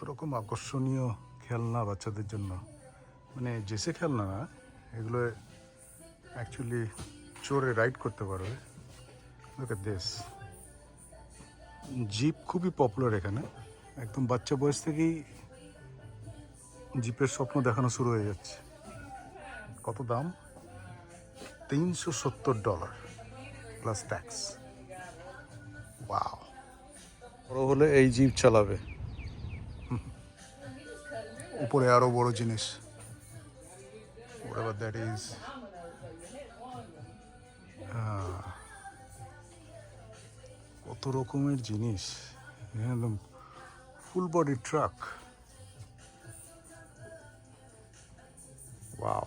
রকম আকর্ষণীয় খেলনা বাচ্চাদের জন্য, মানে জেসে খেলনা না, এগুলো অ্যাকচুয়ালি চড়ে রাইড করতে পারবে। লোক এট দিস। জিপ খুবই পপুলার এখানে, একদম বাচ্চা বয়স থেকেই জিপের স্বপ্ন দেখানো শুরু হয়ে যাচ্ছে। কত দাম? $370 প্লাস ট্যাক্স। ওয়াও! বড় হলে এই জিপ চালাবে। উপরে আরো বড় জিনিস, whatever that is. কত রকমের জিনিস, একদম ফুল বডি ট্রাক। ওয়াও!